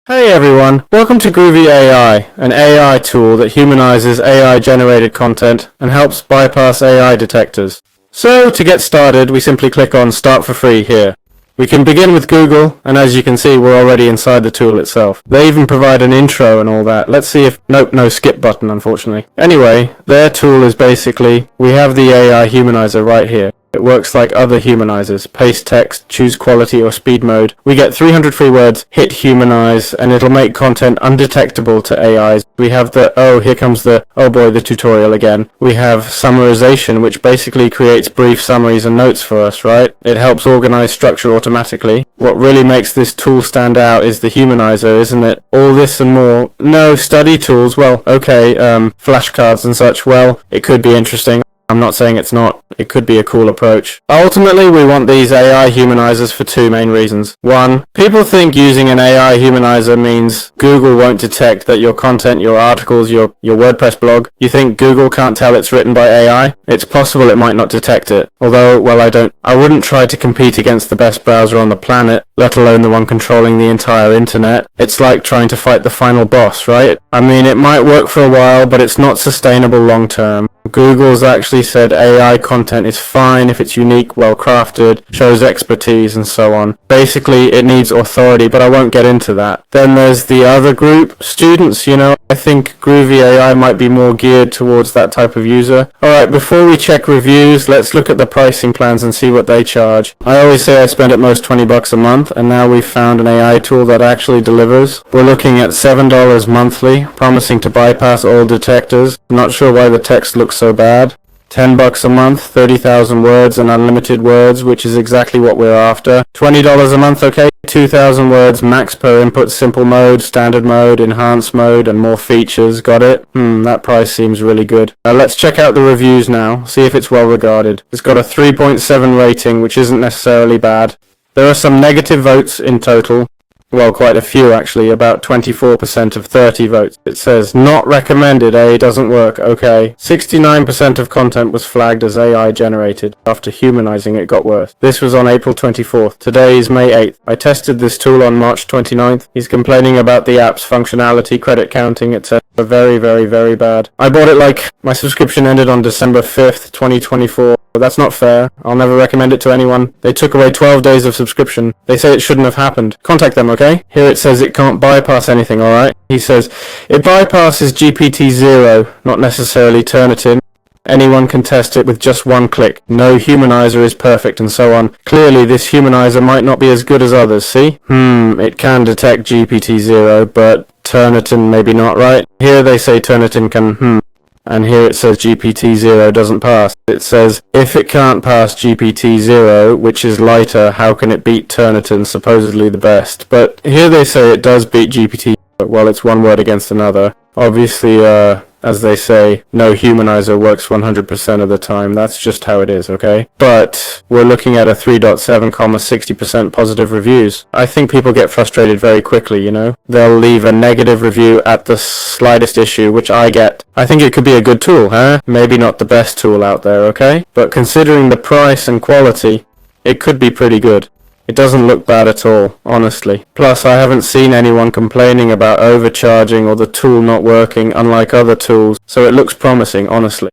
Hey everyone, welcome to Grubby AI, an AI tool that humanizes AI-generated content and helps bypass AI detectors. So, to get started, we simply click on Start for Free here. We can begin with Google, and as you can see, we're already inside the tool itself. They even provide an intro and all that. Let's see if... Nope, no skip button, unfortunately. Anyway, their tool is basically, we have the AI humanizer right here. It works like other humanizers. Paste text, choose quality or speed mode. We get 300 free words, hit humanize, and it'll make content undetectable to AIs. We have the, here comes the, the tutorial again. We have summarization, which basically creates brief summaries and notes for us, right? It helps organize structure automatically. What really makes this tool stand out is the humanizer, isn't it? All this and more. No, study tools, well, okay, flashcards and such, well, it could be interesting. I'm not saying it's not. It could be a cool approach. Ultimately, we want these AI humanizers for two main reasons. One, people think using an AI humanizer means Google won't detect that your content, your articles, your WordPress blog, you think Google can't tell it's written by AI? It's possible it might not detect it. Although, well, I wouldn't try to compete against the best browser on the planet, let alone the one controlling the entire internet. It's like trying to fight the final boss, right? I mean, it might work for a while, but it's not sustainable long term. Google's actually said AI content is fine if it's unique, well crafted, shows expertise and so on. Basically, it needs authority, but I won't get into that. Then there's the other group, students, I think Grubby AI might be more geared towards that type of user. Alright, before we check reviews, let's look at the pricing plans and see what they charge. I always say I spend at most $20 a month, and now we've found an AI tool that actually delivers. We're looking at $7 monthly, promising to bypass all detectors. Not sure why the text looks so bad. $10 a month, 30,000 words and unlimited words, which is exactly what we're after. $20 a month, okay? 2,000 words max per input, simple mode, standard mode, enhanced mode, and more features. Got it? That price seems really good. Let's check out the reviews now, see if it's well regarded. It's got a 3.7 rating, which isn't necessarily bad. There are some negative votes in total. Well, quite a few actually, about 24% of 30 votes. It says, not recommended, doesn't work, okay. 69% of content was flagged as AI generated. After humanizing it got worse. This was on April 24th. Today is May 8th. I tested this tool on March 29th. He's complaining about the app's functionality, credit counting, etc. Very, very, very bad. I bought it like, my subscription ended on December 5th, 2024. That's not fair. I'll never recommend it to anyone. They took away 12 days of subscription. They say it shouldn't have happened. Contact them, okay? Here it says it can't bypass anything, alright? He says, it bypasses GPT-0, not necessarily Turnitin. Anyone can test it with just one click. No humanizer is perfect and so on. Clearly, this humanizer might not be as good as others, see? It can detect GPT-0, but Turnitin maybe not, right? Here they say Turnitin can, and here it says GPT-0 doesn't pass. It says, if it can't pass GPT-0, which is lighter, how can it beat Turnitin, supposedly the best? But here they say it does beat GPT, well, it's one word against another. Obviously, as they say, no humanizer works 100% of the time. That's just how it is, okay? But we're looking at a 3.7, 60% positive reviews. I think people get frustrated very quickly, They'll leave a negative review at the slightest issue, which I get. I think it could be a good tool, huh? Maybe not the best tool out there, okay? But considering the price and quality, it could be pretty good. It doesn't look bad at all, honestly. Plus, I haven't seen anyone complaining about overcharging or the tool not working, unlike other tools, so it looks promising, honestly.